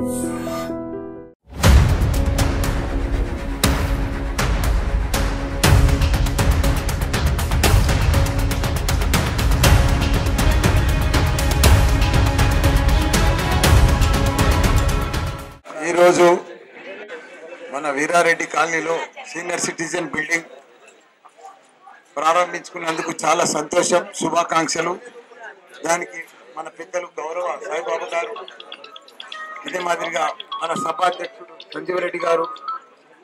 ఈరోజు మన వీరారెడ్డి కాలనీలో సీనియర్ సిటిజన్ బిల్డింగ్ ప్రారంభించుకున్నందుకు చాలా సంతోషం, శుభాకాంక్షలు. దానికి మన పెద్దలు గౌరవ సాయిబాబు గారు, ఇదే మాదిరిగా మన సభాధ్యక్షుడు సంజీవరెడ్డి గారు,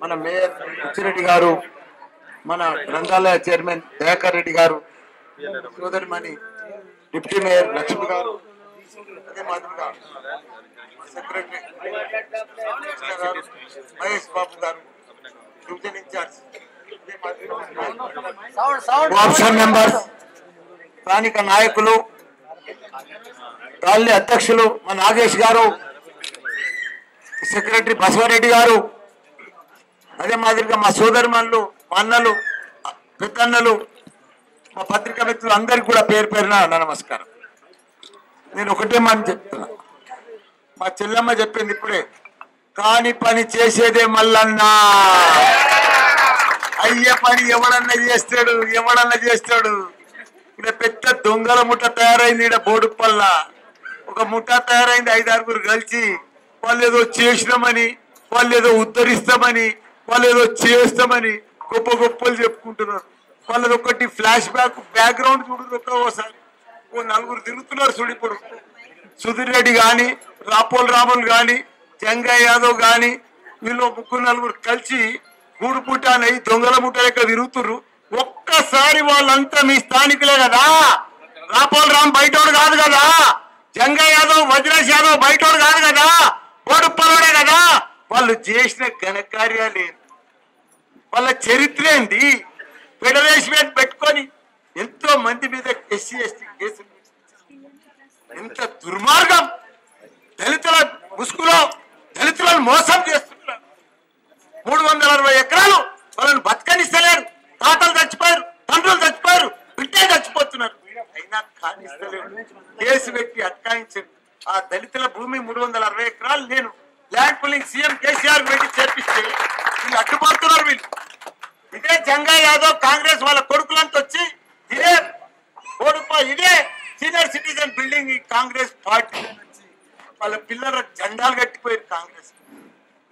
మన మేయర్ బుచ్చిరెడ్డి గారు, మన గ్రంథాలయ చైర్మన్ దయాకర్ రెడ్డి గారు, సోదరిమణి డిప్యూటీ మేయర్ లక్ష్మి గారు, అదే మాదిరిగా సెక్రటరీ గారు మహేష్ బాబు గారు, డివిజన్ ఇన్ఛార్జ్, ఆప్షన్ మెంబర్స్, స్థానిక నాయకులు, కాలనీ అధ్యక్షులు మా నాగేష్ గారు, సెక్రటరీ బసవారెడ్డి గారు, అదే మాదిరిగా మా సోదరిమణులు, మా అన్నలు, పెద్దన్నలు, మా పత్రికా వ్యక్తులు అందరికీ కూడా పేరు పేరున నమస్కారం. నేను ఒకటే మాట చెప్తున్నా, మా చెల్లెమ్మ చెప్పింది ఇప్పుడే, కాని పని చేసేదే మల్లన్నా, అయ్యే పని ఎవడన్నా చేస్తాడు, ఎవడన్నా చేస్తాడు. ఇక్కడ పెద్ద దొంగల ముఠ తయారైంది, ఇక్కడ బోడుపల్ల ఒక ముఠ తయారైంది, 5-6 కలిసి వాళ్ళు ఏదో చేసినామని, వాళ్ళు ఏదో ఉద్ధరిస్తామని, వాళ్ళు ఏదో చేస్తామని గొప్ప గొప్పలు చెప్పుకుంటున్నారు. వాళ్ళది ఒకటి ఫ్లాష్ బ్యాక్గ్రౌండ్ చూడు, ఒకసారి ఓ 4 తిరుగుతున్నారు చూడు. ఇప్పుడు సుధీర్ రెడ్డి కానీ, రాపోల్ రాములు కానీ, జంగయ్య యాదవ్ కానీ, వీళ్ళు 3-4 కలిసి గూడు పుట్టానై దొంగల ముఠ లెక్క తిరుగుతుర్రు. ఒక్కసారి వాళ్ళంతా మీ స్థానికులే కదా, రాపోల్ రామ్ బయటోడు కాదు కదా, జంగయ్య యాదవ్ వజ్రేష్ యాదవ్ బయటోడు కాదు కదా, బోడుప్పలోడే కదా. వాళ్ళు చేసిన ఘనకార్యాలు వాళ్ళ చరిత్ర ఏంది? ఫెడరేషన్ పెట్టుకొని ఎంతో మంది మీద ఎస్సీ ఎస్టీ కేసులు, ఎంత దుర్మార్గం! దళితుల ముసుగులో దళితులను మోసం చేస్తున్నారు. 360 ఎకరాలు వాళ్ళని బతకనిస్తలేరు. తాతలు చచ్చిపోయారు, తండ్రులు చచ్చిపోయారు, బిడ్డే చచ్చిపోతున్నారు, అయినా కానిస్తలేరు. కేసు పెట్టి అట్కాయించారు. ఆ దళితుల భూమి 360 ఎకరాలు నేను ల్యాండ్ పుల్లింగ్ సీఎం కేసీఆర్ పెట్టి చేపిస్తే వీళ్ళు అడ్డుపడుతున్నారు. వీళ్ళు ఇదే జంగయ్య యాదవ్ కాంగ్రెస్ వాళ్ళ కొడుకులంతా వచ్చి ఇదే ఇదే సీనియర్ సిటిజన్ బిల్డింగ్ ఈ కాంగ్రెస్ పార్టీ నుంచి వాళ్ళ పిల్లల జెండాలు కట్టిపోయారు కాంగ్రెస్.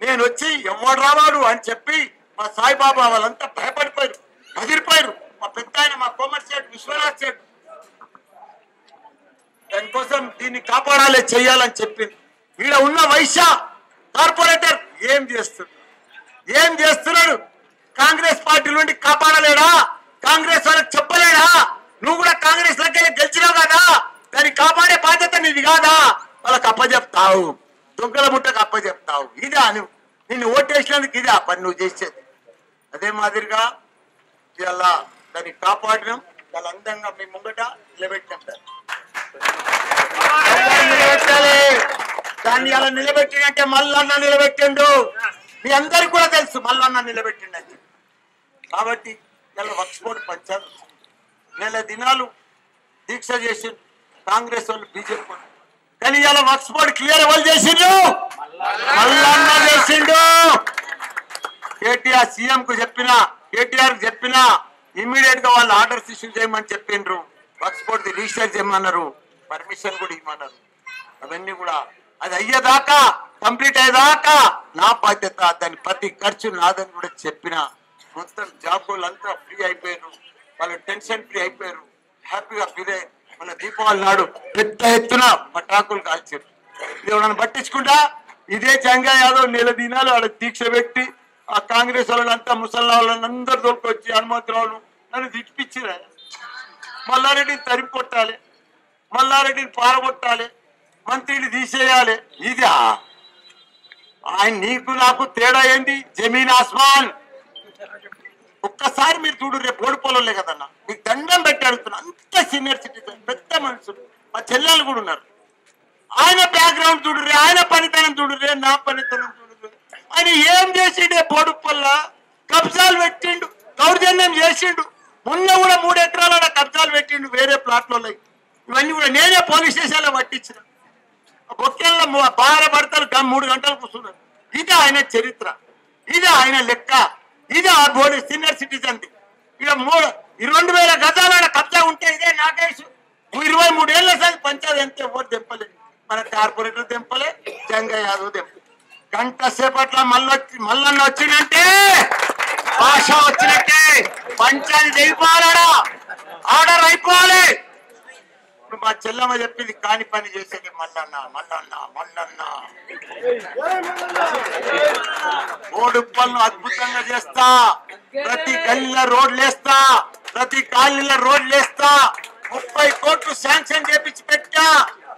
నేను వచ్చి ఎవడు రావాడు అని చెప్పి మా సాయిబాబా వాళ్ళంతా భయపడిపోయారు, బదిరిపోయారు. మా పెద్ద ఆయన మా కోమర్ సేట్ విశ్వనాథ్ సేట్ దానికోసం దీన్ని కాపాడాలి, చెయ్యాలని చెప్పింది. ఈడ ఉన్న వైశ్య కార్పొరేటర్ ఏం చేస్తున్నాడు? కాంగ్రెస్ పార్టీ నుండి కాపాడలేడా? కాంగ్రెస్ వాళ్ళకి చెప్పలేడా? నువ్వు కూడా కాంగ్రెస్ లెక్కలే గెలిచినావు కదా, దాన్ని కాపాడే బాధ్యత నీది కాదా? వాళ్ళకి అప్పచెప్తావు, దొంగల ముట్టకు అప్పచెప్తావు. ఇదా నిన్ను ఓటేసినందుకు ఇదా పని నువ్వు చేసేది? అదే మాదిరిగా ఇలా దాన్ని కాపాడినాం. చాలా అందంగా మీ ముంగట నిలబెట్టాం. దాన్ని అలా నిలబెట్టినంటే మల్లన్న నిలబెట్టిండు. మీ అందరికి కూడా తెలుసు మల్లన్న నిలబెట్టిండని. కాబట్టి ఇలా వక్ఫ్ బోర్డు పంచారు. 9 దినాలు దీక్ష చేసిండు కాంగ్రెస్ వాళ్ళు, బీజేపీ వాళ్ళు. కానీ ఇలా వక్ఫ్ బోర్డు క్లియర్ ఎవరు చేసిండు? మల్లన్న చేసిండు. కేటీఆర్ సీఎం కు చెప్పినా, కేటీఆర్ చెప్పినా ఇమ్మీడియట్ గా వాళ్ళు ఆర్డర్స్ ఇష్యూ చేయమని చెప్పిండ్రు. వక్ఫ్ బోర్డు రిజిస్టర్ చేయమన్నారు, పర్మిషన్ కూడా ఇవ్వమన్నారు. అవన్నీ కూడా అది అయ్యేదాకా, కంప్లీట్ అయ్యేదాకా నా బాధ్యత, దాని ప్రతి ఖర్చు నాదని కూడా చెప్పిన. మొత్తం జాబ్ వాళ్ళంతా ఫ్రీ అయిపోయారు, వాళ్ళు టెన్షన్ ఫ్రీ అయిపోయారు, హ్యాపీగా ఫీల్ అయ్యారు. మన దీపావళి నాడు పెద్ద ఎత్తున పటాకులు కాల్చారు. ఇది ఎవడన్నా పట్టించుకుంటా? ఇదే జంగయ్య యాదవ్ 9 దినాలు ఆడ దీక్ష పెట్టి ఆ కాంగ్రెస్ వాళ్ళంతా ముసల్లా వాళ్ళందరూ దొరికొచ్చి హనుమంతరావును నన్ను తిట్టిపించిరా. మల్లారెడ్డిని తరిమి కొట్టాలి, మల్లారెడ్డిని పారగొట్టాలి, మంత్రిని తీసేయాలి. ఇదా ఆయన? నీకు నాకు తేడా ఏంటి? జమీన్ ఆస్మాన్. ఒక్కసారి మీరు చూడు, రేపు ఓడిపోలే కదన్నా, మీకు దండం పెట్టి అడుగుతున్నా. అంత సీనియర్ సిటిజన్, పెద్ద మనుషులు, మా చెల్లెలు కూడా ఉన్నారు. ఆయన బ్యాక్గ్రౌండ్ చూడురే, ఆయన పనితనం చూడురే, నా పనితనం చూడురే. ఆయన ఏం చేసిండే? బోడుపల్లా కబ్జాలు పెట్టిండు, దౌర్జన్యం చేసిండు. మొన్న కూడా 3 ఎకరాల కబ్జాలు పెట్టిండు వేరే ప్లాట్లలో. ఇవన్నీ కూడా నేనే పోలీస్ స్టేషన్లో పట్టించిన. బొక్కెళ్ళ భార్య భర్తలు ఇంకా 3 గంటలు కూర్చున్నారు. ఇది ఆయన చరిత్ర, ఇది ఆయన లెక్క, ఇది ఆ బోర్డు సీనియర్ సిటిజన్. ఇక 2,000 గజాల కబ్జా ఉంటే ఇదే నాగేష్ 23 ఏళ్ళ సార్ పంచాయతీ అంతే ఓటు తెంపలే, మన కార్పొరేటర్ తెంపలే, జంగయ్య యాదవ్ తెంపలే. గంట సేపట్ల మల్లన్న వచ్చిందంటే భాష వచ్చినట్టే, పంచాయతీ అయిపోవాలడా, ఆర్డర్ అయిపోవాలి. ఇప్పుడు మా చెల్లమ్మ చెప్పింది కాని పని చేసేది మల్లన్న మల్లన్న మల్లన్న. బోడుప్పలను అద్భుతంగా చేస్తా, ప్రతి గల్లీలో రోడ్లు వేస్తా, ప్రతి కాలనీలో రోడ్లు వేస్తా, 30 కోట్లు శాంక్షన్ చేపించి పెట్టా.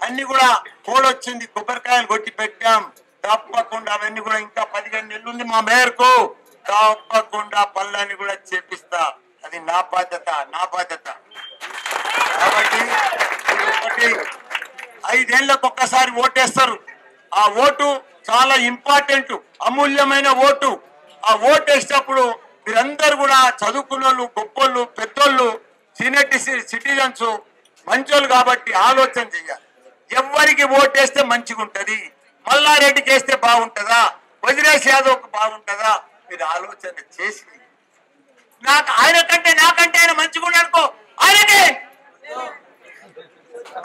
అన్ని కూడా కోడొచ్చింది, కొబ్బరికాయలు కొట్టి పెట్టాం. తప్పకుండా అవన్నీ కూడా ఇంకా 15 నెలలు ఉంది మా మేరకు, తప్పకుండా పనులన్నీ కూడా చేపిస్తా. అది నా బాధ్యత, నా బాధ్యత. కాబట్టి 5 ఏళ్లకు ఒక్కసారి ఓటేస్తారు. ఆ ఓటు చాలా ఇంపార్టెంట్, అమూల్యమైన ఓటు. ఆ ఓటు వేసేటప్పుడు మీరందరూ కూడా చదువుకున్న వాళ్ళు, గొప్పోళ్ళు, పెద్దోళ్ళు, సీనియర్ సిటిజన్స్, మంచోళ్ళు కాబట్టి ఆలోచన చెయ్యాలి. ఎవరికి ఓటేస్తే మంచిగా ఉంటది, మల్లారెడ్డికి వేస్తే బాగుంటుందా, వజ్రేష్ యాదవ్కి బాగుంటుందా, మీరు ఆలోచన చేసి ఆయన నాకంటే ఆయన మంచిగా ఉన్నాడుకో, ఆయనకే.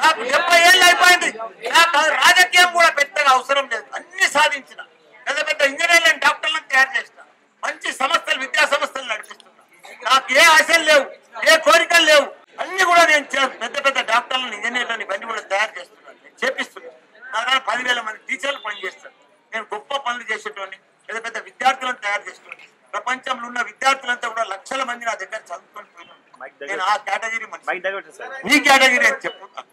నాకు 70 ఏళ్ళు అయిపోయింది, నాకు రాజకీయం కూడా పెద్దగా అవసరం లేదు. అన్ని సాధించిన, పెద్ద పెద్ద ఇంజనీర్లను, డాక్టర్లను తయారు చేసిన, మంచి సంస్థలు, విద్యా సంస్థలు నడిపిస్తున్నా. నాకు ఏ ఆశలు లేవు, ఏ కోరికలు లేవు. అన్ని కూడా నేను పెద్ద పెద్ద డాక్టర్లను, ఇంజనీర్లను ఇవన్నీ కూడా తయారు చేస్తున్నాను, నేను చేపిస్తున్నాను. నా దగ్గర 10,000 మంది టీచర్లు పనిచేస్తారు. నేను గొప్ప పనులు చేసేటోని, పెద్ద పెద్ద విద్యార్థులను తయారు చేస్తున్నాను. ప్రపంచంలో ఉన్న విద్యార్థులంతా కూడా లక్షల మంది నా దగ్గర చదువుకొని పోయినాను. నేను ఆ కేటగిరీ నీ కేటగిరీ అని చెప్పుతాను.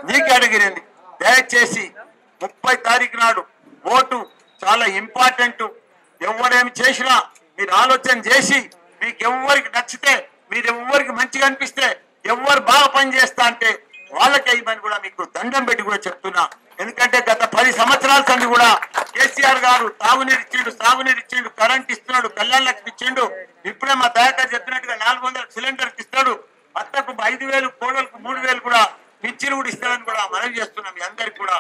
నీ కేటగిరీ అని దయచేసి 30 తారీఖు నాడు ఓటు చాలా ఇంపార్టెంట్. ఎవరేమి చేసినా మీరు ఆలోచన చేసి, మీకు ఎవరికి నచ్చితే, మీరు ఎవరికి మంచిగా అనిపిస్తే, ఎవరు బాగా పనిచేస్తా అంటే వాళ్ళకే ఇవన్నీ కూడా మీకు దండం పెట్టి కూడా చెప్తున్నా. ఎందుకంటే గత 10 సంవత్సరాల సంది కూడా కేసీఆర్ గారు తాగునీరు ఇచ్చిండు, సాగునీరు ఇచ్చిండు, కరెంట్ ఇస్తున్నాడు, కళ్యాణ లక్ష్మి ఇచ్చిండు. ఇప్పుడే మా దయాకర్ చెప్పినట్టుగా 400 సిలిండర్కి ఇస్తాడు. అత్తకు 5,000, కోడలకు 3,000 కూడా పిచ్చిలు కూడా ఇస్తాడని కూడా మనవి చేస్తున్నాం. మీ అందరికి కూడా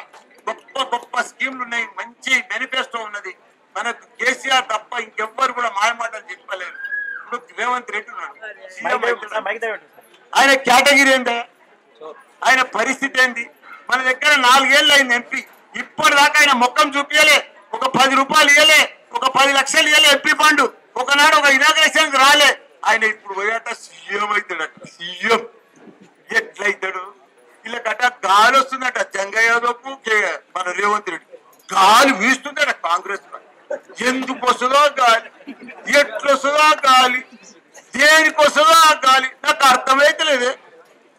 గొప్ప గొప్ప స్కీమ్లు ఉన్నాయి, మంచి మేనిఫెస్టో ఉన్నది. మనకు కేసీఆర్ తప్ప ఇంకెవ్వరు కూడా మాయమాటలు చెప్పలేరు. ఇప్పుడు రేవంత్ రెడ్డి ఉన్నాడు, ఆయన కేటగిరీ ఏందా, ఆయన పరిస్థితి ఏంది? మన దగ్గర 4 ఏళ్ళు అయింది ఎంపీ, ఇప్పటిదాకా ఆయన ముఖం చూపించలే, ఒక 10 రూపాయలు ఇవ్వలే, ఒక 10 లక్షలు ఇవ్వలే ఎంపీ ఫండ్. ఒకనాడు ఒక ఇనాగ్రేషన్ రాలే. ఆయన ఇప్పుడు పోయాట సీఎం అవుతాడట. సీఎం ఎట్లయితాడు? ఇలా గట్ట గాలి వస్తుందట జంగయ్య యాదవ్కు, మన రేవంత్ రెడ్డి గాలి వీస్తుందట కాంగ్రెస్. ఎందుకు వస్తుందో గాలి, ఎట్లొస్తుందో గాలి, దేనికి వస్తుందో గాలి నాకు అర్థమైతలేదు.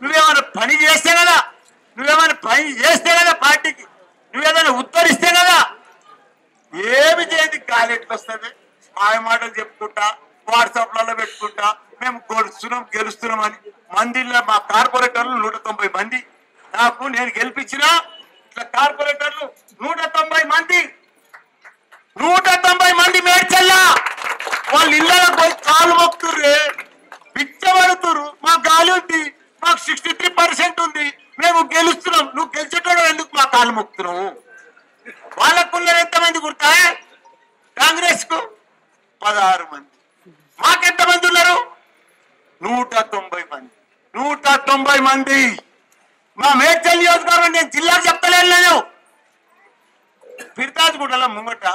నువ్వేమైనా పని చేస్తే కదా, నువ్వేమైనా పని చేస్తే కదా పార్టీకి, నువ్వేమైనా ఉత్తరిస్తే కదా. ఏమి చేయదు, గాలి ఎట్లొస్తుంది? మాయ మాటలు చెప్పుకుంటా, వాట్సాప్లలో పెట్టుకుంటా, మేము గెలుస్తున్నాం అని. మందిలో మా కార్పొరేటర్లు 190 మంది, నాకు నేను గెలిపించిన ఇట్లా కార్పొరేటర్లు 190 మంది, 190 మంది మేడ్చల్లా. వాళ్ళు ఇళ్ళకి పోయి కాలు మొక్కుతుర్రే, పిచ్చబడుతురు. మా గాలి ఉంది, మాకు 63% ఉంది, మేము గెలుస్తున్నాం. నువ్వు గెలిచేటోడు ఎందుకు మా కాలు మొక్కుతున్నావు? వాళ్ళకున్న ఎంతమంది గుర్తా? కాంగ్రెస్ కు 16 మంది, మాకెంతమంది ఉన్నారు? 190 మంది. 190 మంది మా మేడ్చల్ నియోజకవర్గం. నేను జిల్లాకు చెప్తలేను, నేను ఫిర్తాజ్గూడలో ముంగట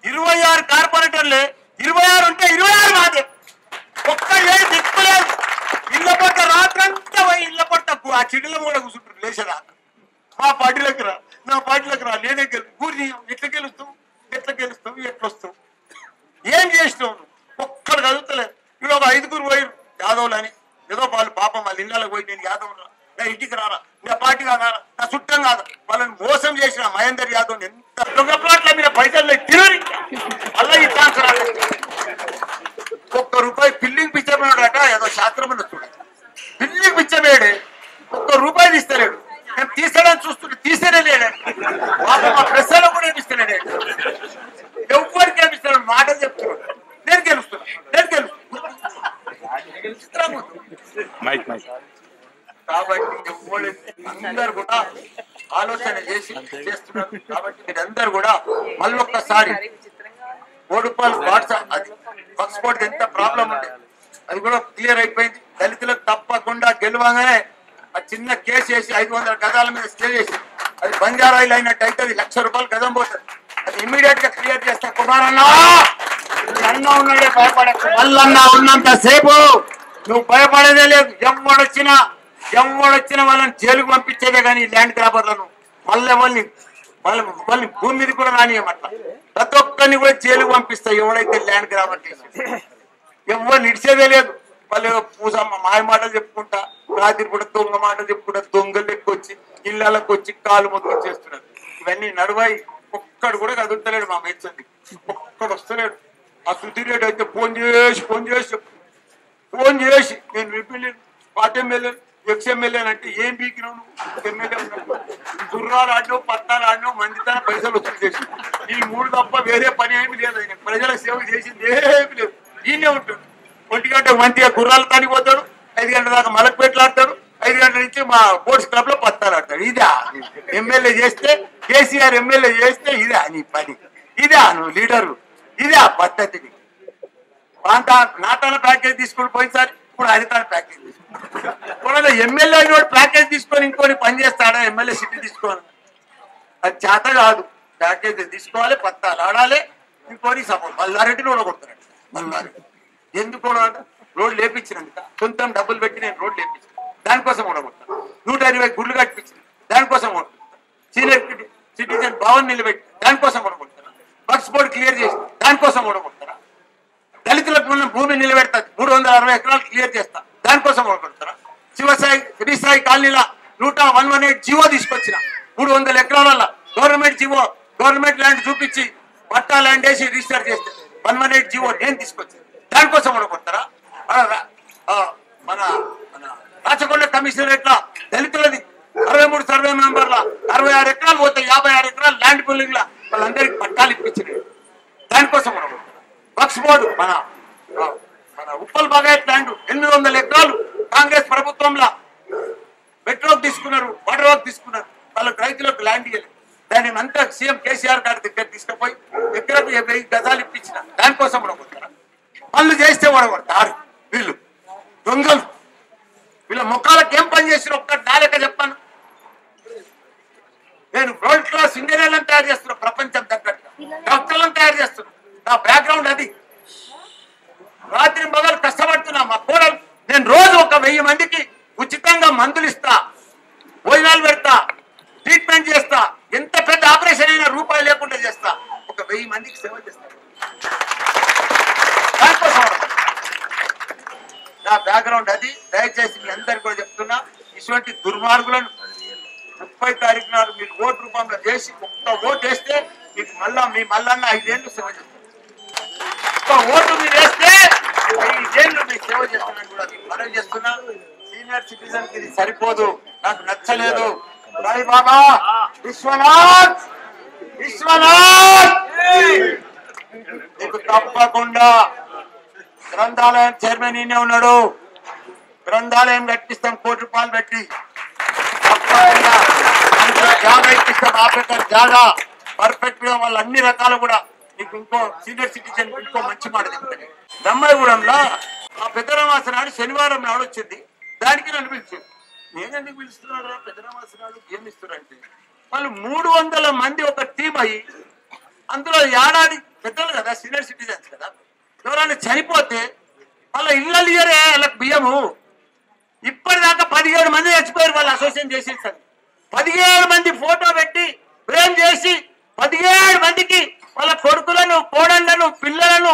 26 కార్పొరేటర్లే, 26 ఉంటే 26 మాదే. ఒక్క ఏడు దిక్కులేదు. ఇళ్ల పొట్ట రాత్రంతా పోయి ఇళ్ల పొట్ట ఆ చిడిలో కూడా కూర్చుంటారు. లేచరా మా పార్టీలకు రా, నా పార్టీలకు రా, నేనే ఊరి ఎట్లా గెలుస్తావు, ఎట్లొస్తావు, ఏం చేసినావు? ఒక్కడు చదువుతలేదు. ఇప్పుడు ఒక 5గురు పోయారు యాదవులు అని, ఏదో వాళ్ళు పాపం వాళ్ళ ఇళ్ళకి పోయి నేను యాదవ్ రా, నా ఇంటికి రారా, నా పార్టీ కాదా, నా చుట్టం కాదా, వాళ్ళని మోసం చేసిన మహేందర్ యాదవ్ ఎంత దొంగ ప్లాట్ల మీద పైసలు తిరిగి అలా ఈ ట్రాన్స్ఫర్ ₹1 బిల్లింగ్ పిచ్చమేడట. ఏదో శాస్త్రం చూడ బిల్లింగ్ పిచ్చమేడే, ₹1 తీస్తలేడు. నేను తీసాడని చూస్తుంటే తీసేనే లేడు. మా ప్రెస్లో కూడా ఏమిస్తలేడు, ఎవరికి ఏమిస్తాడు, మాటలు చెప్తున్నాడు. నేను గెలుస్తున్నా. కాబట్టి అందరు కూడా ఆలోచన చేసి చేస్తున్నారు. చేస్తున్నారు. కాబట్టి మీరందరూ కూడా మళ్ళొక్కసారి బోడుపల్ వాట్సాప్ అది వక్స్పోర్ట్ ఎంత ప్రాబ్లం ఉండేది అది కూడా క్లియర్ అయిపోయింది. దళితులకు తప్పకుండా గెలవగానే ఆ చిన్న కేసు వేసి 500 గజాల మీద స్టే చేసి అది బంజారాయిల్ అయినట్టు అయితే అది ₹1,00,000 గజం పోతుంది. అది ఇమ్మీడియట్ గా క్లియర్ చేస్తా. కుమారన్నా అన్న ఉన్నాడే భయపడకు. మల్లన్నా ఉన్నంత సేపు నువ్వు భయపడేదే లేదు. ఎవడొచ్చినా వాళ్ళని జైలుకు పంపించేదే కానీ ల్యాండ్ గ్రాబర్లను వాళ్ళని భూమి మీద కూడా రానియమట్లా. ప్రతి ఒక్కరిని కూడా జైలుకు పంపిస్తాయి ఎవడైతే ల్యాండ్ గ్రాబర్ చేసి. ఎవరు నిడిచేదే లేదు. వాళ్ళు పూసమ్మ మాయ మాటలు చెప్పుకుంటా రాత్రి కూడా దొంగ మాటలు చెప్పుకుంటా దొంగలు ఎక్కువచ్చి ఇళ్ళకి వచ్చి కాలు మొత్తం చేస్తున్నారు. ఇవన్నీ నడువాయి. ఒక్కడు కూడా కదులుతలేడు మా మెచ్చండి. ఒక్కడు వస్తలేడు. ఆ సుధీర్ రెడ్డి అయితే ఫోన్ చేసి నేను ఎమ్మెల్యే పార్టీ ఎమ్మెల్యే ఎక్స్ఎమ్మెల్యే అంటే ఏం పీకినావు నువ్వు ఎమ్మెల్యే ఉన్నావు గుర్రాలు ఆడినావు పత్తాలు ఆడినావు మందితన పైసలు వసూలు చేసి ఈ 3 తప్ప వేరే పని ఏమి లేదు. ఆయన ప్రజలకు సేవ చేసింది ఏమి లేదు. ఈయనే ఉంటాడు. 1 గంటకు మంచిగా గుర్రాలు తానిపోతాడు. 5 గంటల దాకా మలక్పేటలు ఆడతాడు. 5 గంటల నుంచి మా స్పోర్ట్స్ క్లబ్ లో పత్తాలు ఆడతాడు. ఇదా ఎమ్మెల్యే చేస్తే కేసీఆర్ ఎమ్మెల్యే చేస్తే ఇదా నీ పని? ఇదా నువ్వు లీడరు? ఇదా పద్ధతిని? నాటాల ప్యాకేజ్ తీసుకుని పోయినసారి ఇప్పుడు హరితాల ప్యాకేజ్ తీసుకుని ఎమ్మెల్యే ప్యాకేజ్ తీసుకొని ఇంకొని పని చేస్తాడా? ఎమ్మెల్యే సిటీ తీసుకోవాలి. అది చేత కాదు. ప్యాకేజ్ తీసుకోవాలి, పత్తాలు ఆడాలి. ఇంకొని సపోర్ట్ మల్లారెడ్డిని ఓడగొడతాడు. మల్లారెడ్డి ఎందుకు రోడ్లు లేపించినందుక సొంతం డబ్బులు పెట్టి నేను రోడ్లు లేపించాను. దానికోసం ఓడగొడతాను. 120 గుళ్ళు కట్టించిన దానికోసం ఓడగొడతాను. సీనియర్ సిటిజన్ భవన్ నిలబెట్టి దానికోసం ఓడగొడతాను. వక్ఫ్ బోర్డు క్లియర్ చేసి దానికోసం ఓడగొడతారా? దళితులకు భూమి నిలబెడతాది 360 ఎకరాలు క్లియర్ చేస్తా దానికోసం ఓడగొడతారా? శ్రీసాయి కాలనీలా 118 జీవో తీసుకొచ్చిన 300 ఎకరాల గవర్నమెంట్ ల్యాండ్ చూపించి పట్టా ల్యాండ్ వేసి రిజిస్టర్ చేస్తే 118 జీవో నేను తీసుకొచ్చాను. దానికోసం ఓడగొడతారా? మన రాచకొండ కమిషనరేట్ లా దళితులది 63 సర్వే మెంబర్ల 66 ఎకరాలు పోతాయి. 56 ఎకరాలు ల్యాండ్ పుల్లింగ్ లా వాళ్ళందరికీ పట్టాలు ఇప్పించినాయి. దానికోసం ఓడగొడతారు. వక్ఫ్ బోర్డు మన ఉప్పల్ బగాయత్ ల్యాండ్ 800 ఎకరాలు కాంగ్రెస్ ప్రభుత్వంలో మెట్రోకి తీసుకున్నారు, వాటర్ వర్క్ తీసుకున్నారు. వాళ్ళకి రైతులకు ల్యాండ్ ఇవ్వలేదు. దాన్ని అంతా సీఎం కేసీఆర్ గారి దగ్గర తీసుకుపోయి ఎకరకు 1000 గజాలు ఇప్పించిన దానికోసం ఓడగొడతారా? వాళ్ళు చేస్తే ఓడగొడతారు. వీళ్ళు దొంగలు. వీళ్ళ ముఖాలకు ఏం పని చేసిన ఒక్కటి నా లెక్క చెప్పాను. నేను వరల్డ్ క్లాస్ ఇంజనీర్లను తయారు చేస్తున్నా. ప్రపంచం తగ్గట్టు డాక్టర్లను తయారు చేస్తున్నా. నా బ్యాక్గ్రౌండ్ అది. రాత్రి మొదలు కష్టపడుతున్నా. మా కోడలు నేను రోజు 1000 మందికి ఉచితంగా మందులు ఇస్తా, భోజనాలు పెడతా, ట్రీట్మెంట్ చేస్తా. ఎంత పెద్ద ఆపరేషన్ అయినా రూపాయి లేకుండా చేస్తా. 1000 మందికి సేవ చేస్తా. దానికోసం నా బ్యాక్గ్రౌండ్ అది. దయచేసి మీ అందరికి కూడా చెప్తున్నా, ఇటువంటి దుర్మార్గులను 30 తారీఖు నాడు మీరు ఓటు రూపంలో చేసి ఒక్క ఓటు వేస్తే మీకు మీ మల్లన్న 5 ఏళ్ళు సేవ చేస్తారు. ఒక్క ఓటు మీరు వేస్తే 5 ఏళ్ళు మీకు సేవ చేస్తున్నాను కూడా మీకు మనవి చేస్తున్నా. సీనియర్ సిటిజన్ కి ఇది సరిపోదు, నాకు నచ్చలేదు. రాయి బాబా విశ్వనాథ్ నీకు తప్పకుండా గ్రంథాలయం చైర్మన్ ఈయనే ఉన్నాడు. గ్రంథాలయం కట్టిస్తాం ₹1 కోటి పెట్టి. తప్పకుండా జాగా ఇప్పిస్తాం. ఆపరేటర్ జాగా పర్ఫెక్ట్ గా వాళ్ళు అన్ని రకాలు కూడా నీకు ఇంకో సీనియర్ సిటిజన్ ఇంకో మంచి మాట చెప్తాను. దమ్మాయిగూడెంలో ఆ పెద్దరామాస నాడు శనివారం నాడు వచ్చింది. దానికి నన్ను పిలిచారు. నేనెందుకు పిలుస్తున్నాడు? పెద్దరామాస నాడు ఏమి ఇస్తున్నారంటే వాళ్ళు 300 మంది ఒక టీం అయ్యి అందులో ఏడాది పెద్దలు కదా, సీనియర్ సిటిజన్స్ కదా, ఎవరైనా చనిపోతే వాళ్ళ ఇళ్ళ ఇయరే వాళ్ళకి బియ్యము. ఇప్పటిదాకా 17 మంది చచ్చిపోయారు. వాళ్ళు అసోసియేషన్ చేసేసారు. 17 మంది ఫోటో పెట్టి ఫ్రేమ్ చేసి 17 మందికి వాళ్ళ కొడుకులను, కోడళ్లను, పిల్లలను,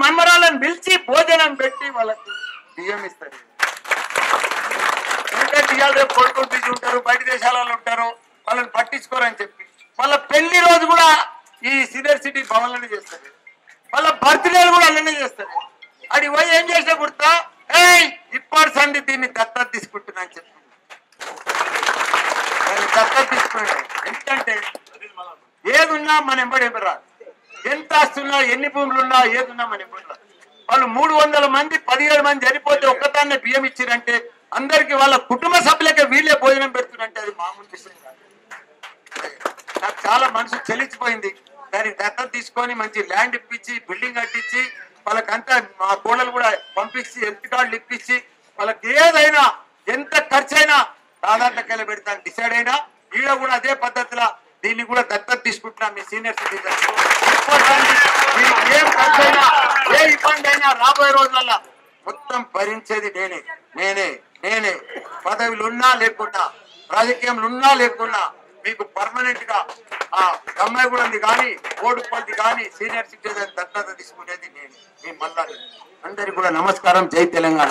మన్మరాలను పిలిచి భోజనం పెట్టి వాళ్ళకి బియ్యం ఇస్తారు. ఎందుకంటే ఇవాళ రేపు కొడుకులు బిజీ ఉంటారు, బయట దేశాలలో ఉంటారు, వాళ్ళని పట్టించుకోరని చెప్పి వాళ్ళ పెళ్లి రోజు కూడా ఈ సీనియర్ సిటీ భవన్లోనే చేస్తారు. వాళ్ళ బర్త్డేలు కూడా అలానే చేస్తారు. అది పోయి ఏం చేసినా గుర్తా ఇప్పటి సంది దీన్ని దత్తత తీసుకుంటున్నా అని చెప్పి దత్తత తీసుకున్నాడు. ఎందుకంటే ఏదున్నా మన ఎంబడి రాదు. ఎంత ఆస్తున్నా, ఎన్ని భూములున్నా, ఏదున్నా మన ఎంబడి రాదు. వాళ్ళు 300 మంది 17 మంది చనిపోతే ఒక్కదాన్నే బియ్యం ఇచ్చిరంటే అందరికి వాళ్ళ కుటుంబ సభ్యులకే వీళ్ళే భోజనం పెడుతున్నారంటే అది మామూలు విషయం కాదు. చాలా మనసు చెల్లించిపోయింది. దానికి దత్తత తీసుకొని మంచి ల్యాండ్ ఇప్పించి బిల్డింగ్ కట్టించి వాళ్ళకంతా మా కోడలు కూడా పంపించి ఎంపీ కార్డులు ఇప్పించి వాళ్ళకి ఏదైనా ఎంత ఖర్చు అయినా దాదాపు పెడతాను డిసైడ్ అయినా ఈడ కూడా అదే పద్ధతిలో దీన్ని కూడా దత్తత తీసుకుంటున్నా. మీ సీనియర్ సిటిజన్స్ ఏం ఖర్చు అయినా ఏ ఇబ్బంది అయినా రాబోయే రోజులలో మొత్తం భరించేది నేనే పదవులు ఉన్నా లేకున్నా రాజకీయంలో ఉన్నా లేకున్నా మీకు పర్మనెంట్ గా ఆ గమ్మాయిగూడది కానీ బోడుపల్లి కానీ సీనియర్ సిటిజన్ దత్తత తీసుకునేది నేను. మీ మల్లారెడ్డి అందరికి కూడా నమస్కారం. జై తెలంగాణ.